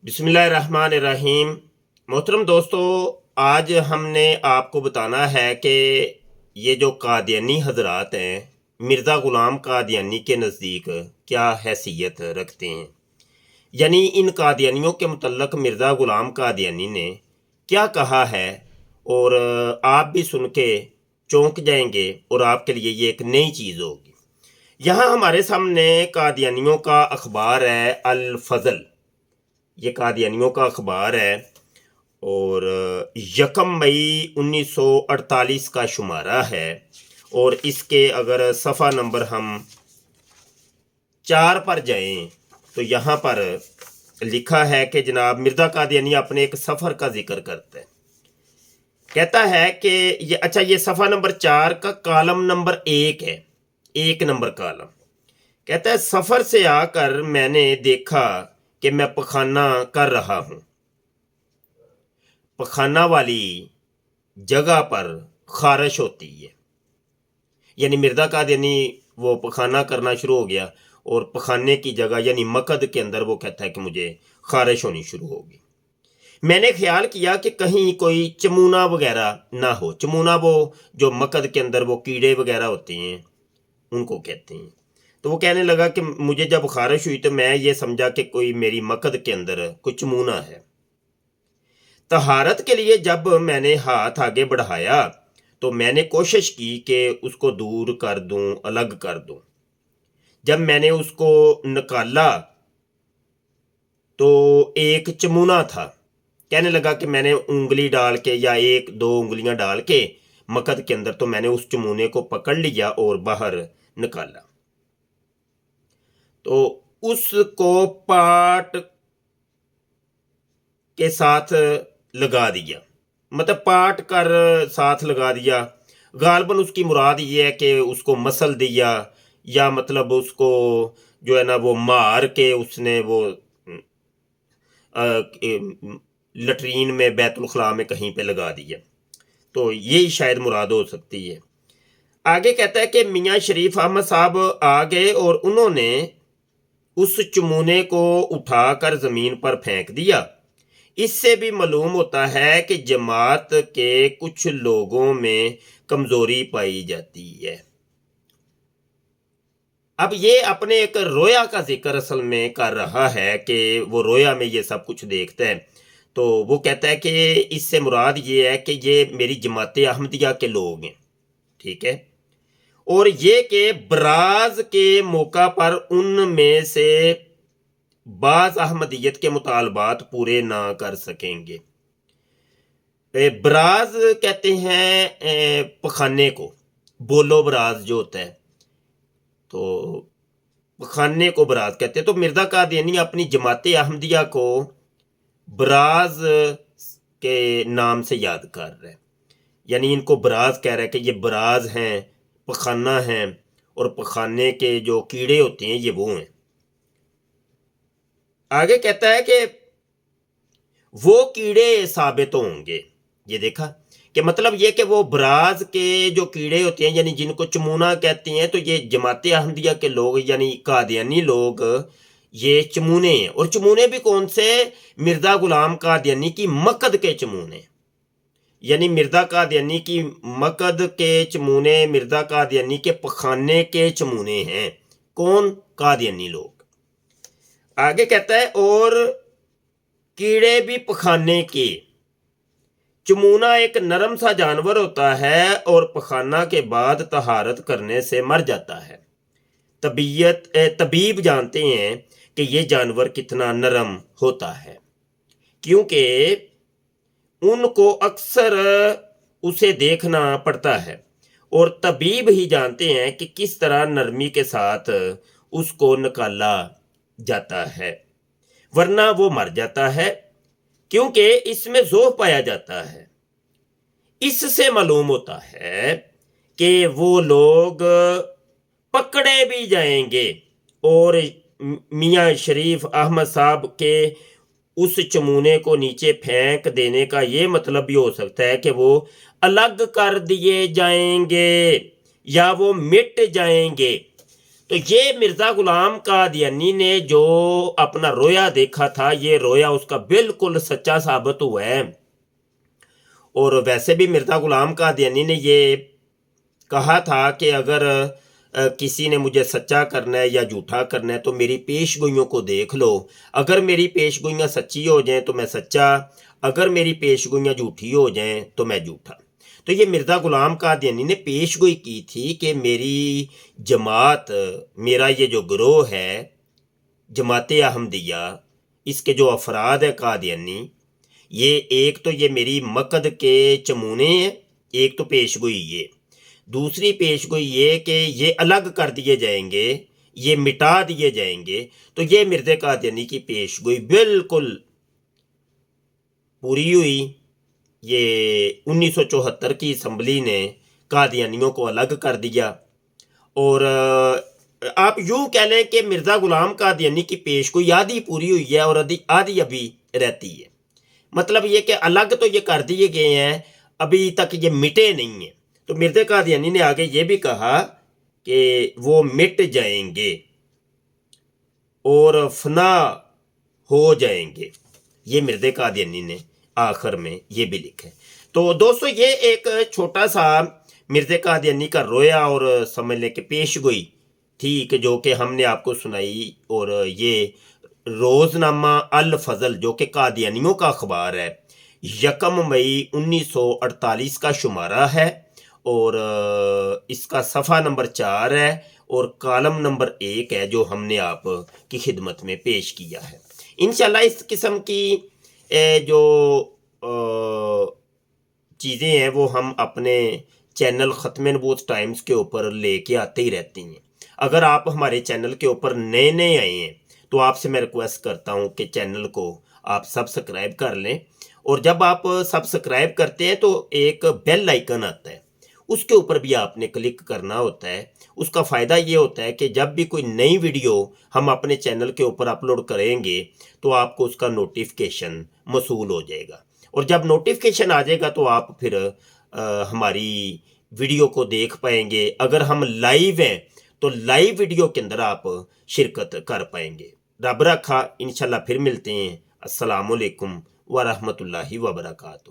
बिस्मिल्लाहिर्रहमानिर्रहीम। मोहतरम दोस्तों, आज हमने आपको बताना है कि ये जो कादियानी हजरात हैं, मिर्ज़ा ग़ुलाम कादियानी के नज़दीक क्या हैसियत रखते हैं। यानी इन कादियानियों के मुतल्लक मिर्ज़ा ग़ुलाम कादियानी ने क्या कहा है, और आप भी सुन के चौंक जाएंगे और आपके लिए ये एक नई चीज़ होगी। यहाँ हमारे सामने कादियानियों का अखबार है अल फज़ल। ये कादियानियों का अखबार है और 1 मई 1948 का शुमारा है। और इसके अगर सफ़ा नंबर हम 4 पर जाएं तो यहाँ पर लिखा है कि जनाब मिर्ज़ा कादियानी अपने एक सफ़र का जिक्र करता है। कहता है कि ये सफ़ा नंबर 4 का कॉलम नंबर 1 है, 1 नंबर कॉलम। कहता है, सफ़र से आकर मैंने देखा कि मैं पखाना कर रहा हूँ। पखाना वाली जगह पर खारिश होती है। यानी मिर्ज़ा कादियानी वो पखाना करना शुरू हो गया और पखाने की जगह यानी मकद के अंदर वो कहता है कि मुझे खारिश होनी शुरू होगी। मैंने ख्याल किया कि कहीं कोई चमूना वगैरह ना हो। चमूना वो जो मकद के अंदर वो कीड़े वगैरह होते हैं उनको कहते हैं। तो वो कहने लगा कि मुझे जब खारिश हुई तो मैं ये समझा कि कोई मेरी मकद के अंदर कुछ चमूना है। तहारत के लिए जब मैंने हाथ आगे बढ़ाया तो मैंने कोशिश की कि उसको दूर कर दूं, अलग कर दूं। जब मैंने उसको निकाला तो एक चमूना था। कहने लगा कि मैंने उंगली डाल के या 1-2 उंगलियां डाल के मकद के अंदर तो मैंने उस चमूने को पकड़ लिया और बाहर निकाला। तो उसको पाट के साथ लगा दिया, मतलब पाट कर साथ लगा दिया। गालबन उसकी मुराद ये है कि उसको मसल दिया, या मतलब उसको जो है ना वो मार के उसने वो लटरीन में बैतुल खला में कहीं पे लगा दिया। तो यही शायद मुराद हो सकती है। आगे कहता है कि मियाँ शरीफ अहमद साहब आ गए और उन्होंने उस चमूने को उठाकर ज़मीन पर फेंक दिया। इससे भी मालूम होता है कि जमात के कुछ लोगों में कमज़ोरी पाई जाती है। अब ये अपने एक रोया का जिक्र असल में कर रहा है कि वो रोया में ये सब कुछ देखता है। तो वो कहता है कि इससे मुराद ये है कि ये मेरी जमात अहमदिया के लोग हैं, ठीक है, और ये कि बराज के मौका पर उनमें से बाज़ अहमदियत के मुतालबात पूरे ना कर सकेंगे। बराज कहते हैं पखाने को, बोलो बराज जो होता है, तो पखाने को बराज कहते हैं। तो मिर्ज़ा कादियानी अपनी जमात अहमदिया को बराज के नाम से याद कर रहा है। यानी इनको बराज कह रहा है कि ये बराज हैं, पखाना हैं, और पखाने के जो कीड़े होते हैं ये वो हैं। आगे कहता है कि वो कीड़े साबित होंगे। ये देखा कि मतलब ये कि वो बराज के जो कीड़े होते हैं यानी जिनको चमूना कहते हैं, तो ये जमात अहमदिया के लोग यानी कादियानी लोग ये चमूने हैं। और चमूने भी कौन से? मिर्ज़ा ग़ुलाम कादियानी की मकद के चमूने। यानी मिर्ज़ा कादियानी की मकद के चमूने मिर्ज़ा कादियानी के पखाने के चमूने हैं। कौन? कादियानी लोग। आगे कहता है, और कीड़े भी पखाने के। चमूना एक नरम सा जानवर होता है और पखाना के बाद तहारत करने से मर जाता है। तबीब जानते हैं कि ये जानवर कितना नरम होता है, क्योंकि उनको अक्सर उसे देखना पड़ता है, और तबीब ही जानते हैं कि किस तरह नरमी के साथ उसको निकाला जाता है, वरना वो मर जाता है, क्योंकि इसमें ज़ोह पाया जाता है। इससे मालूम होता है कि वो लोग पकड़े भी जाएंगे, और मियाँ शरीफ अहमद साहब के उस चमूने को नीचे फेंक देने का ये मतलब भी हो सकता है कि वो अलग कर दिए जाएंगे या वो मिट जाएंगे। تو یہ مرزا غلام قادیانی نے جو اپنا رویا دیکھا تھا، یہ رویا اس کا بالکل سچا ثابت ہوا ہے۔ اور ویسے بھی مرزا غلام قادیانی نے یہ کہا تھا کہ اگر کسی نے مجھے سچا کرنا ہے یا جھوٹا کرنا ہے تو میری پیش گوئیوں کو دیکھ لو، اگر میری پیش گوئیاں سچی ہو جائیں تو میں سچا، اگر میری پیش گوئیاں جھوٹی ہو جائیں تو میں جھوٹا۔ تو یہ مرزا غلام قادیانی نے پیش گوئی کی تھی کہ میری جماعت، میرا یہ جو گروہ ہے جماعت احمدیہ، اس کے جو افراد ہے قادیانی، یہ ایک تو یہ میری مقد کے چمونے ہیں، ایک تو پیش گوئی یہ، دوسری پیش گوئی یہ کہ یہ الگ کر دیے جائیں گے، یہ مٹا دیے جائیں گے۔ تو یہ مرزا قادیانی کی پیش گوئی بالکل پوری ہوئی۔ یہ 1974 کی اسمبلی نے قادیانیوں کو الگ کر دیا، اور آپ یوں کہہ لیں کہ مرزا غلام قادیانی کی پیش گوئی آدھی پوری ہوئی ہے اور آدھی ابھی رہتی ہے۔ مطلب یہ کہ الگ تو یہ کر دیے گئے ہیں، ابھی تک یہ مٹے نہیں ہیں۔ تو مرزا قادیانی نے آگے یہ بھی کہا کہ وہ مٹ جائیں گے اور فنا ہو جائیں گے، یہ مرزا قادیانی نے آخر میں یہ بھی لکھا ہے۔ تو دوستو یہ ایک چھوٹا سا مرزا قادیانی کا رویا اور سمجھ لیں کہ پیش گوئی تھی کہ جو کہ ہم نے آپ کو سنائی، اور یہ روزنامہ الفضل جو کہ قادیانیوں کا اخبار ہے، 1 مئی 1948 کا شمارہ ہے، اور اس کا صفحہ نمبر 4 ہے اور کالم نمبر 1 ہے جو ہم نے آپ کی خدمت میں پیش کیا ہے۔ انشاءاللہ اس قسم کی جو چیزیں ہیں وہ ہم اپنے چینل ختم نبوت ٹائمز کے اوپر لے کے آتے ہی رہتے ہیں۔ اگر آپ ہمارے چینل کے اوپر نئے آئے ہیں تو آپ سے میں ریکویسٹ کرتا ہوں کہ چینل کو آپ سبسکرائب کر لیں، اور جب آپ سبسکرائب کرتے ہیں تو ایک بیل آئیکن آتا ہے، اس کے اوپر بھی آپ نے کلک کرنا ہوتا ہے۔ اس کا فائدہ یہ ہوتا ہے کہ جب بھی کوئی نئی ویڈیو ہم اپنے چینل کے اوپر اپلوڈ کریں گے تو آپ کو اس کا نوٹیفیکیشن موصول ہو جائے گا، اور جب نوٹیفیکیشن آ جائے گا تو آپ پھر ہماری ویڈیو کو دیکھ پائیں گے۔ اگر ہم لائیو ہیں تو لائیو ویڈیو کے اندر آپ شرکت کر پائیں گے۔ رب رکھا، انشاءاللہ پھر ملتے ہیں۔ السلام علیکم ورحمۃ اللہ وبرکاتہ۔